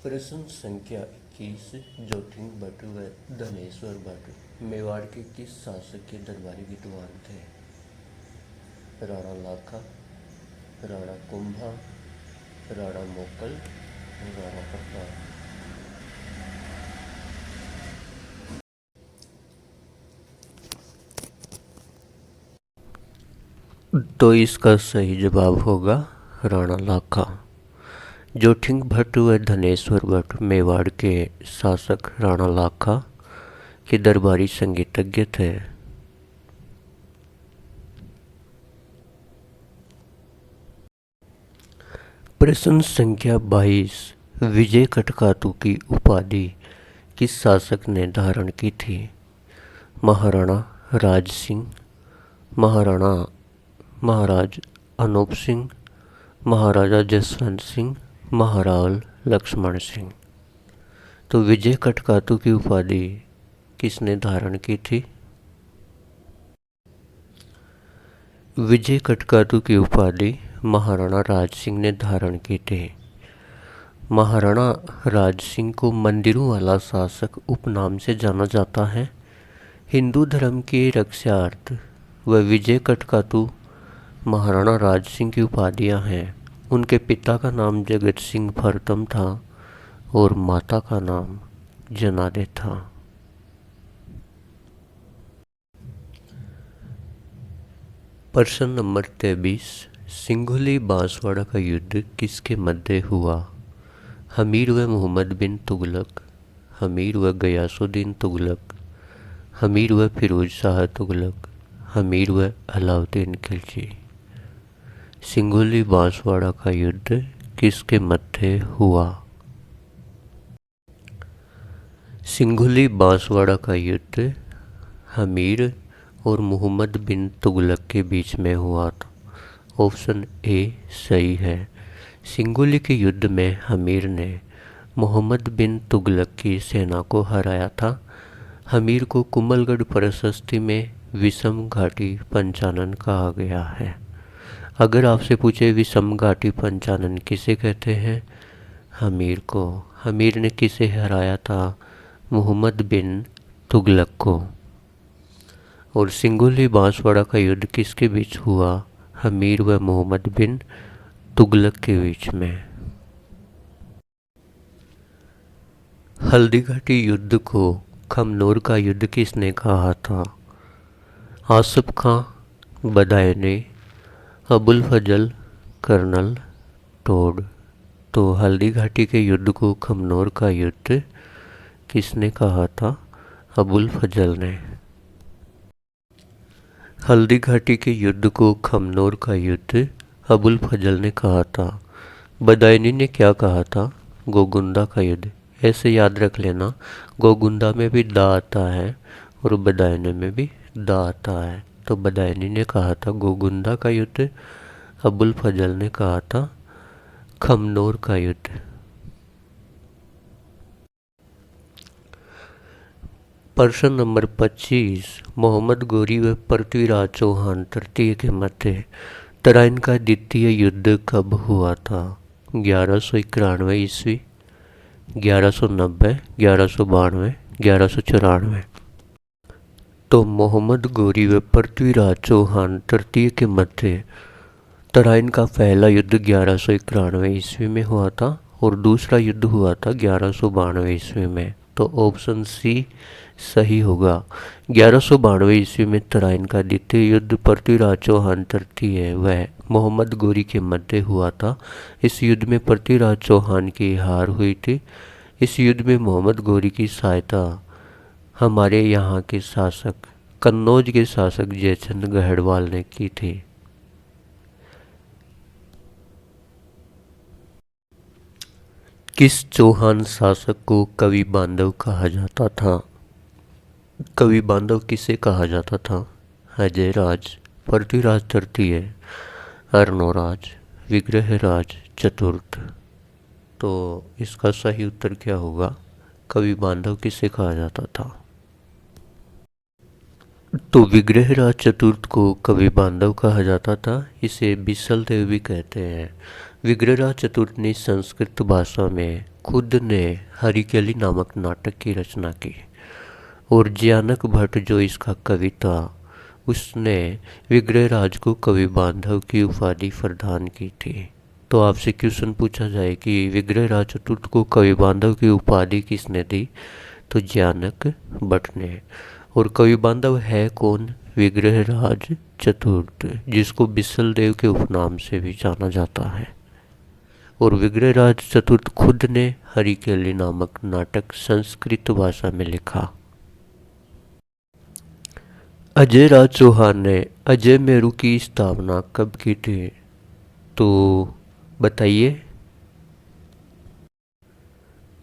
प्रश्न संख्या 21। जोथिंग भट्ट व धनेश्वर भट्ट मेवाड़ के किस शासक के दरबारी विद्वान थे? राणा लाखा, राणा कुंभा, राणा मोकल, राणा प्रताप। तो इसका सही जवाब होगा राणा लाखा। जोथिंग भट्ट व धनेश्वर भट्ट मेवाड़ के शासक राणा लाखा के दरबारी संगीतज्ञ थे। प्रश्न संख्या 22। विजय कटकातु की उपाधि किस शासक ने धारण की थी? महाराणा राज सिंह, महाराज अनूप सिंह, महाराजा जसवंत सिंह, महाराल लक्ष्मण सिंह। तो विजय कटकातु की उपाधि किसने धारण की थी? विजय कटकातु की उपाधि महाराणा राज सिंह ने धारण की थी। महाराणा राज सिंह को मंदिरों वाला शासक उपनाम से जाना जाता है। हिंदू धर्म के रक्षार्थ व विजय कटकातु महाराणा राज सिंह की उपाधियां हैं। उनके पिता का नाम जगत सिंह फरतम था और माता का नाम जनादे था। प्रश्न नंबर 23। सिंघोली बांसवाड़ा का युद्ध किसके मध्य हुआ? हमीर व मोहम्मद बिन तुगलक, हमीर व गयासुद्दीन तुगलक, हमीर व फिरोज शाह तुगलक, हमीर व अलाउद्दीन खिलजी। सिंघोली बांसवाड़ा का युद्ध किसके मध्य हुआ? सिंघोली बांसवाड़ा का युद्ध हमीर और मोहम्मद बिन तुगलक के बीच में हुआ था। ऑप्शन ए सही है। सिंघोली के युद्ध में हमीर ने मोहम्मद बिन तुगलक की सेना को हराया था। हमीर को कुंभलगढ़ प्रशस्ति में विषम घाटी पंचानन कहा गया है। अगर आपसे पूछे विषम घाटी पंचानन किसे कहते हैं? हमीर को। हमीर ने किसे हराया था? मोहम्मद बिन तुगलक को। और सिंघोली बांसवाड़ा का युद्ध किसके बीच हुआ? हमीर व मोहम्मद बिन तुगलक के बीच में। हल्दी घाटी युद्ध को खमनोर का युद्ध किसने कहा था? आसफ खां, बदायूंनी, अबुल फजल, कर्नल टोड। तो हल्दी घाटी के युद्ध को खमनोर का युद्ध किसने कहा था? अबुल फजल ने। हल्दी घाटी के युद्ध को खमनोर का युद्ध अबुल फजल ने कहा था। बदायूंनी ने क्या कहा था? गोगुंदा का युद्ध। ऐसे याद रख लेना, गोगुंदा में भी दा आता है और बदायूंनी में भी दा आता है। तो बदायूंनी ने कहा था गोगुंदा का युद्ध, अबुल फजल ने कहा था खमनोर का युद्ध। प्रश्न नंबर 25। मोहम्मद गोरी व पृथ्वीराज चौहान तृतीय के मध्य तराइन का द्वितीय युद्ध कब हुआ था? 1191 ईस्वी, 1190, 1192, 1194। तो मोहम्मद गोरी व पृथ्वीराज चौहान तृतीय के मध्य तराइन का पहला युद्ध 1191 ईस्वी में हुआ था और दूसरा युद्ध हुआ था 1192 ईस्वी में। तो ऑप्शन सी सही होगा। 1192 ईस्वी में तराइन का द्वितीय युद्ध पृथ्वीराज चौहान तृतीय वह मोहम्मद गोरी के मध्य हुआ था। इस युद्ध में पृथ्वीराज चौहान की हार हुई थी। इस युद्ध में मोहम्मद गोरी की सहायता हमारे यहाँ के शासक कन्नौज के शासक जयचंद गहड़वाल ने की थी। किस चौहान शासक को कवि बांधव कहा जाता था? कवि बांधव किसे कहा जाता था? अजय राज, पृथ्वीराज तृतीय, अर्णोराज, विग्रहराज चतुर्थ। तो इसका सही उत्तर क्या होगा? कवि बांधव किसे कहा जाता था? तो विग्रहराज चतुर्थ को कवि बांधव कहा जाता था। इसे बिसल देव भी कहते हैं। विग्रहराज चतुर्थ ने संस्कृत भाषा में खुद ने हरिकेली नामक नाटक की रचना की और ज्ञानक भट्ट जो इसका कवि था उसने विग्रहराज को कवि बांधव की उपाधि प्रदान की थी। तो आपसे क्वेश्चन पूछा जाए कि विग्रहराज चतुर्थ को कवि बांधव की उपाधि किसने दी, तो ज्ञानक भट्ट ने। और कवि बांधव है कौन? विग्रहराज चतुर्थ, जिसको बिसल देव के उपनाम से भी जाना जाता है। और विग्रहराज चतुर्थ खुद ने हरिकेली नामक नाटक संस्कृत भाषा में लिखा। अजय राज चौहान ने अजय मेरू की स्थापना कब की थी, तो बताइए।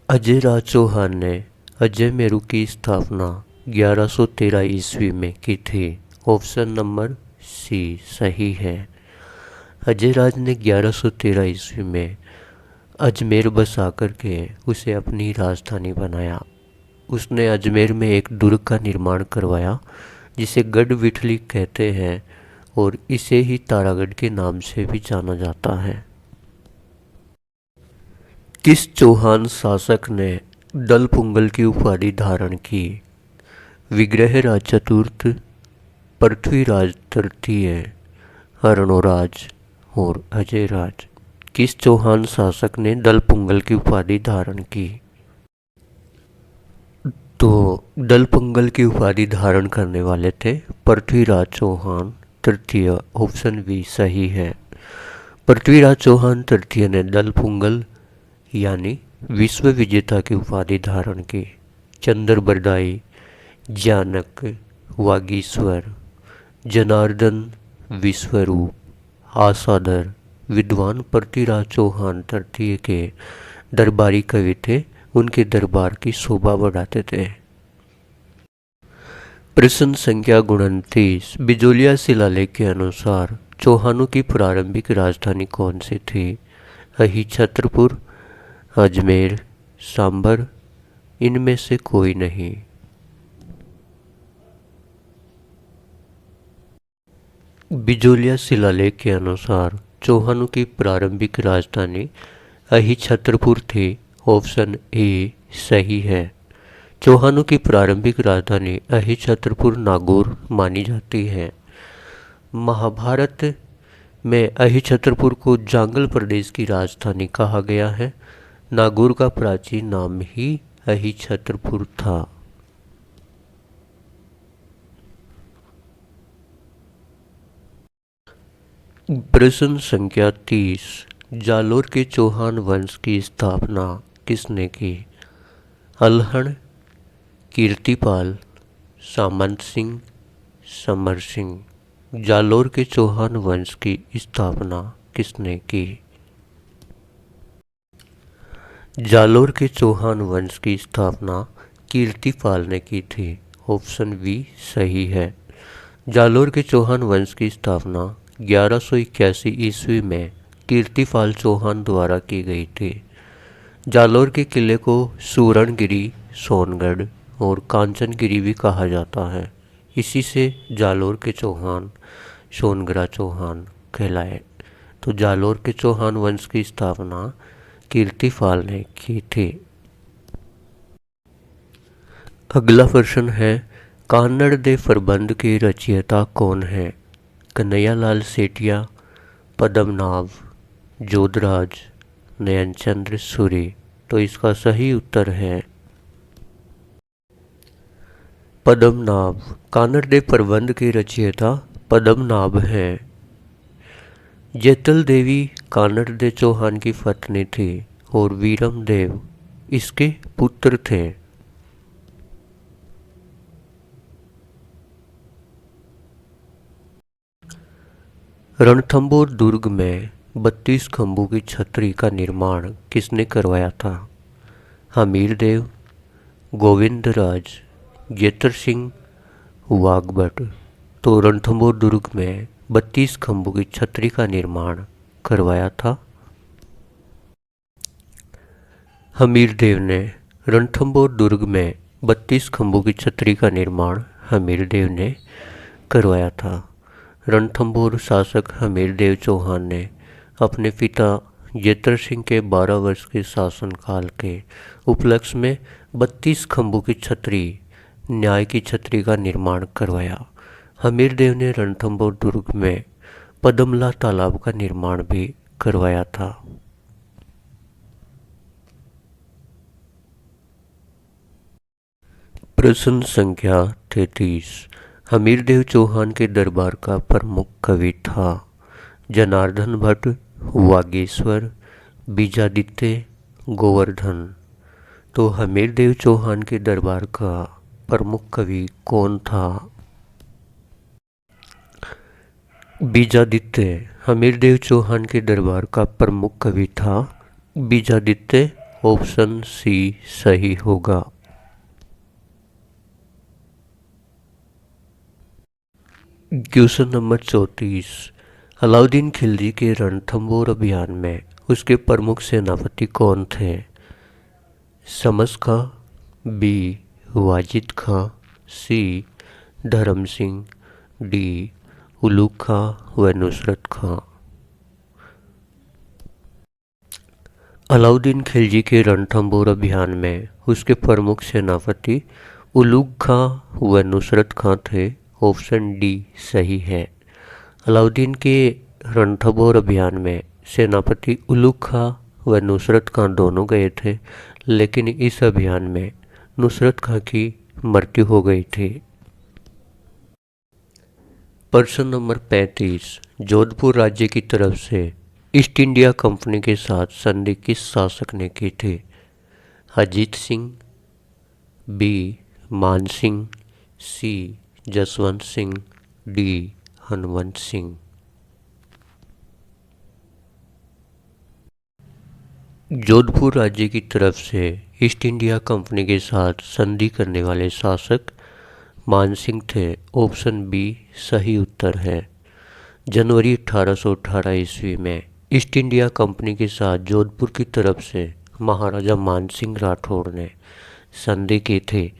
अजय राज चौहान ने अजय मेरू की स्थापना 1113 ईस्वी में की थी। ऑप्शन नंबर सी सही है। अजय राज ने 1113 ईस्वी में अजमेर बसा करके उसे अपनी राजधानी बनाया। उसने अजमेर में एक दुर्ग का निर्माण करवाया जिसे गढ़ विठली कहते हैं और इसे ही तारागढ़ के नाम से भी जाना जाता है। किस चौहान शासक ने दल पुंगल की उपाधि धारण की? विग्रहराज चतुर्थ, पृथ्वीराज तृतीय, हरणोराज और अजय राज। किस चौहान शासक ने दल पुंगल की उपाधि धारण की? तो दल पुंगल की उपाधि धारण करने वाले थे पृथ्वीराज चौहान तृतीय। ऑप्शन बी सही है। पृथ्वीराज चौहान तृतीय ने दल पुंगल यानी विश्व विजेता की उपाधि धारण की। चंद्र बरदाई, ज्ञानक, वागीश्वर, जनार्दन, विश्वरूप, आसादर विद्वान पृथ्वीराज चौहान तृतीय के दरबारी कवि थे। उनके दरबार की शोभा बढ़ाते थे। प्रश्न संख्या 29। बिजोलिया शिलालेख के अनुसार चौहानों की प्रारंभिक राजधानी कौन सी थी? अहि छत्रपुर, अजमेर, सांबर, इनमें से कोई नहीं। बिजोलिया शिलालेख के अनुसार चौहानों की प्रारंभिक राजधानी अहि छत्रपुर थी। ऑप्शन ए सही है। चौहानों की प्रारंभिक राजधानी अहि छत्रपुर नागौर मानी जाती है। महाभारत में अहि छत्रपुर को जांगल प्रदेश की राजधानी कहा गया है। नागौर का प्राचीन नाम ही अहि छत्रपुर था। प्रश्न संख्या 30। जालोर के चौहान वंश की स्थापना किसने की? अल्हड़, कीर्तिपाल, सामंत सिंह, समर सिंह। जालोर के चौहान वंश की स्थापना किसने की? जालोर के चौहान वंश की स्थापना कीर्तिपाल ने की थी। ऑप्शन बी सही है। जालोर के चौहान वंश की स्थापना 1181 ईस्वी में कीर्तिपाल चौहान द्वारा की गई थी। जालोर के किले को सूरणगिरी, सोनगढ़ और कांचनगिरी भी कहा जाता है। इसी से जालोर के चौहान सोनगढ़ चौहान कहलाए। तो जालोर के चौहान वंश की स्थापना कीर्तिपाल ने की थी। अगला प्रश्न है, कान्नड़ दे प्रबंध के रचयिता कौन है? कन्हैयालाल सेठिया, पद्मनाभ, जोधराज, नयनचंद्र सूरी। तो इसका सही उत्तर है पद्मनाभ। कान्नड़ दे प्रबंध के रचयिता पद्मनाभ हैं। जैतल देवी कान्नड़ दे चौहान की पत्नी थी और वीरम देव इसके पुत्र थे। रणथंभौर दुर्ग में 32 खंभों की छतरी का निर्माण किसने करवाया था? हमीरदेव, गोविंदराज, जेतर सिंह, वाघभट। तो रणथंभौर दुर्ग में 32 खंभों की छतरी का निर्माण करवाया था हमीरदेव ने। रणथंभौर दुर्ग में 32 खंभों की छतरी का निर्माण हमीरदेव ने करवाया था। रणथंभौर शासक हमीरदेव चौहान ने अपने पिता जेतर सिंह के 12 वर्ष के शासनकाल के उपलक्ष्य में 32 खंभों की छतरी, न्याय की छतरी का निर्माण करवाया। हमीरदेव ने रणथंभौर दुर्ग में पद्मला तालाब का निर्माण भी करवाया था। प्रश्न संख्या 33। हमीरदेव चौहान के दरबार का प्रमुख कवि था जनार्दन भट्ट, वागीश्वर, बीजादित्य, गोवर्धन। तो हमीरदेव चौहान के दरबार का प्रमुख कवि कौन था? बीजादित्य। हमीरदेव चौहान के दरबार का प्रमुख कवि था बीजादित्य। ऑप्शन सी सही होगा। Question number 34। अलाउद्दीन खिलजी के रणथंभौर अभियान में उसके प्रमुख सेनापति कौन थे? शमस खां, बी वाजिद खां, सी धर्म सिंह, डी उलूग खां व नुसरत खां। अलाउद्दीन खिलजी के रणथंभौर अभियान में उसके प्रमुख सेनापति उलूग खां व नुसरत खां थे। ऑप्शन डी सही है। अलाउद्दीन के रणथंभौर अभियान में सेनापति उलूग खां व नुसरत खां दोनों गए थे, लेकिन इस अभियान में नुसरत खां की मृत्यु हो गई थी। प्रश्न नंबर 35। जोधपुर राज्य की तरफ से ईस्ट इंडिया कंपनी के साथ संधि किस शासक ने की थी? अजीत सिंह, बी मान सिंह, सी जसवंत सिंह, डी हनुमंत सिंह। जोधपुर राज्य की तरफ से ईस्ट इंडिया कंपनी के साथ संधि करने वाले शासक मान सिंह थे। ऑप्शन बी सही उत्तर है। जनवरी 1818 ईस्वी में ईस्ट इंडिया कंपनी के साथ जोधपुर की तरफ से महाराजा मान सिंह राठौड़ ने संधि की थी।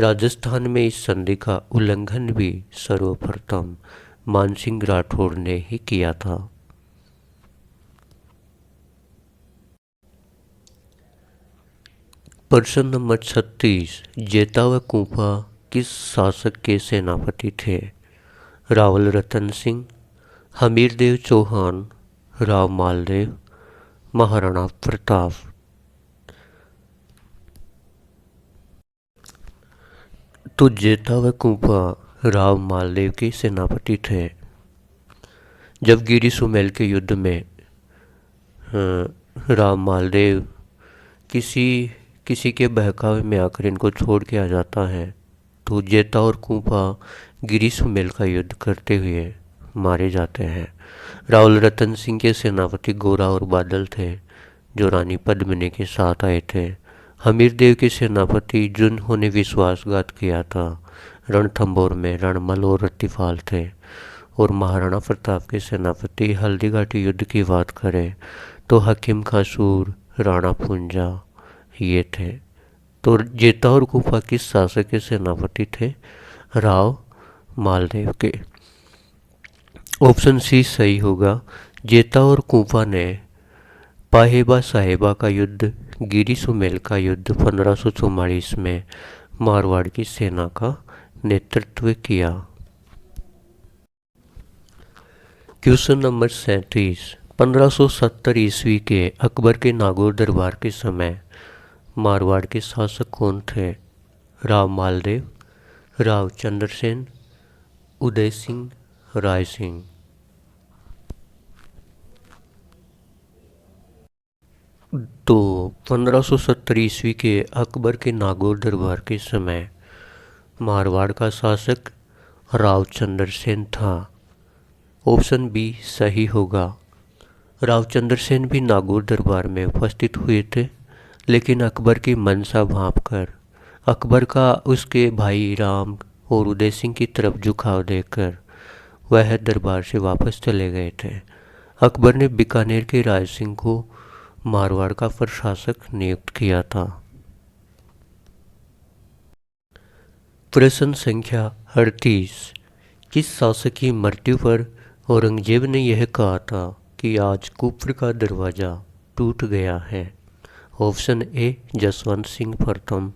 राजस्थान में इस संधि का उल्लंघन भी सर्वप्रथम मान सिंह राठौड़ ने ही किया था। प्रश्न नंबर 36। जेता व कुंपा किस शासक के सेनापति थे? रावल रतन सिंह, हमीरदेव चौहान, राव मालदेव, महाराणा प्रताप। तो जेता व कुंपा राव मालदेव के सेनापति थे। जब गिरी सुमेल के युद्ध में राव मालदेव किसी के बहकावे में आकर इनको छोड़ के आ जाता है, तो जेता और कुंपा गिरी सुमेल का युद्ध करते हुए मारे जाते हैं। रावल रतन सिंह के सेनापति गोरा और बादल थे, जो रानी पद्मिनी के साथ आए थे। हमीरदेव के सेनापति जिन्होंने विश्वासघात किया था रणथंभौर में रणमल और रत्तीफाल थे। और महाराणा प्रताप के सेनापति हल्दीघाटी युद्ध की बात करें तो हकीम खां सूर, राणा पूंजा ये थे। तो जेता और कुंपा किस शासक के सेनापति थे? राव मालदेव के। ऑप्शन सी सही होगा। जेता और कुंपा ने पाहेबा साहेबा का युद्ध, गिरी सुमेल का युद्ध 1544 में मारवाड़ की सेना का नेतृत्व किया। Question number 37। 1570 ईस्वी के अकबर के नागौर दरबार के समय मारवाड़ के शासक कौन थे? राव मालदेव, राव चंद्रसेन, उदय सिंह, राय सिंह। तो 1570 ईस्वी के अकबर के नागौर दरबार के समय मारवाड़ का शासक राव चंद्रसेन था। ऑप्शन बी सही होगा। राव चंद्रसेन भी नागौर दरबार में उपस्थित हुए थे, लेकिन अकबर की मंशा भांपकर अकबर का उसके भाई राम और उदय सिंह की तरफ झुकाव देकर वह दरबार से वापस चले गए थे। अकबर ने बीकानेर के राय सिंह को मारवाड़ का प्रशासक नियुक्त किया था। प्रश्न संख्या 38। किस शासक की मृत्यु पर औरंगजेब ने यह कहा था कि आज कुफर का दरवाज़ा टूट गया है? ऑप्शन ए जसवंत सिंह प्रथम,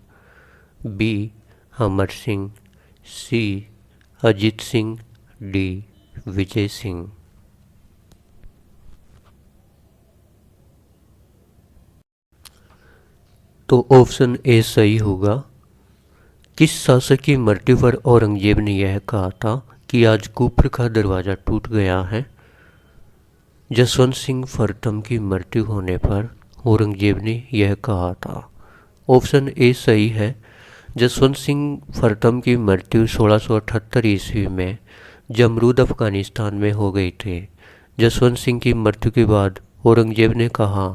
बी अमर सिंह, सी अजीत सिंह, डी विजय सिंह। तो ऑप्शन ए सही होगा। किस शासक की मृत्यु पर औरंगजेब ने यह कहा था कि आज कुफर का दरवाज़ा टूट गया है? जसवंत सिंह प्रथम की मृत्यु होने पर औरंगजेब ने यह कहा था। ऑप्शन ए सही है। जसवंत सिंह प्रथम की मृत्यु 1678 ईस्वी में जमरूद अफगानिस्तान में हो गई थी। जसवंत सिंह की मृत्यु के बाद औरंगजेब ने कहा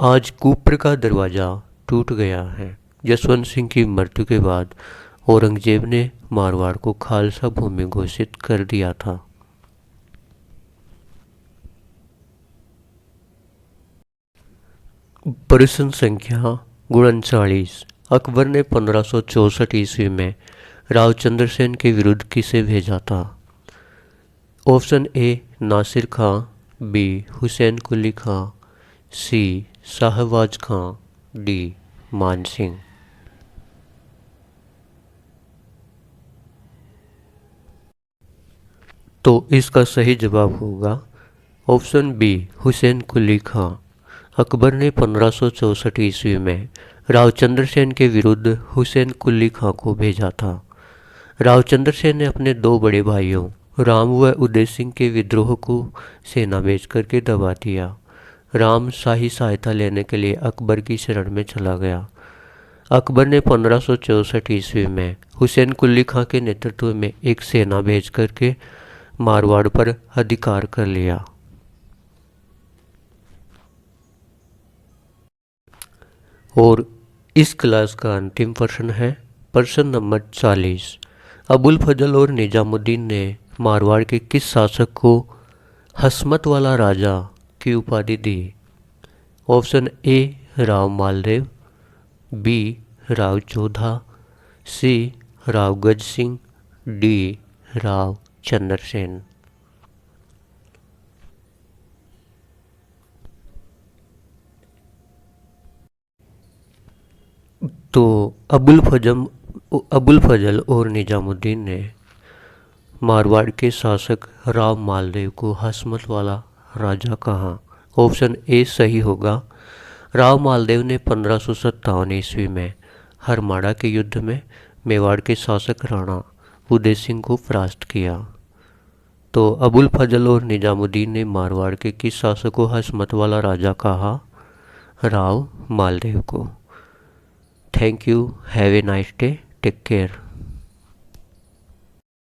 आज कुफर का दरवाज़ा टूट गया है। जसवंत सिंह की मृत्यु के बाद औरंगजेब ने मारवाड़ को खालसा भूमि घोषित कर दिया था। प्रश्न संख्या 39। अकबर ने 1564 ईस्वी में रावचंद्र सेन के विरुद्ध किसे भेजा था? Option A Nasir Khan, B Hussain Quli Khan, C Shahbaz Khan, D Man Singh. तो इसका सही जवाब होगा ऑप्शन बी हुसैन कुली खां। अकबर ने 1564 ईस्वी में रावचंद्र सेन के विरुद्ध हुसैन कुली खां को भेजा था। रावचंद्र सेन ने अपने दो बड़े भाइयों राम व उदय सिंह के विद्रोह को सेना भेज करके दबा दिया। राम शाही सहायता लेने के लिए अकबर की शरण में चला गया। अकबर ने 1564 ईस्वी में हुसैन कुली खां के नेतृत्व में एक सेना भेज करके मारवाड़ पर अधिकार कर लिया। और इस क्लास का अंतिम प्रश्न है प्रश्न नंबर 40। अबुल फजल और निजामुद्दीन ने मारवाड़ के किस शासक को हसमत वाला राजा की उपाधि दी? Option A Rao Maldev, B Rao Jodha, C Rao Gaj Singh, D Rao Chandrasen. तो अबुल फजल और निजामुद्दीन ने मारवाड़ के शासक राव मालदेव को हसमत वाला राजा कहा। ऑप्शन ए सही होगा। राव मालदेव ने 1557 ईस्वी में हरमाड़ा के युद्ध में मेवाड़ के शासक राणा उदय सिंह को परास्त किया। तो अबुल फजल और निजामुद्दीन ने मारवाड़ के किस शासक को हसमत वाला राजा कहा? राव मालदेव को। Thank you, have a nice day, take care.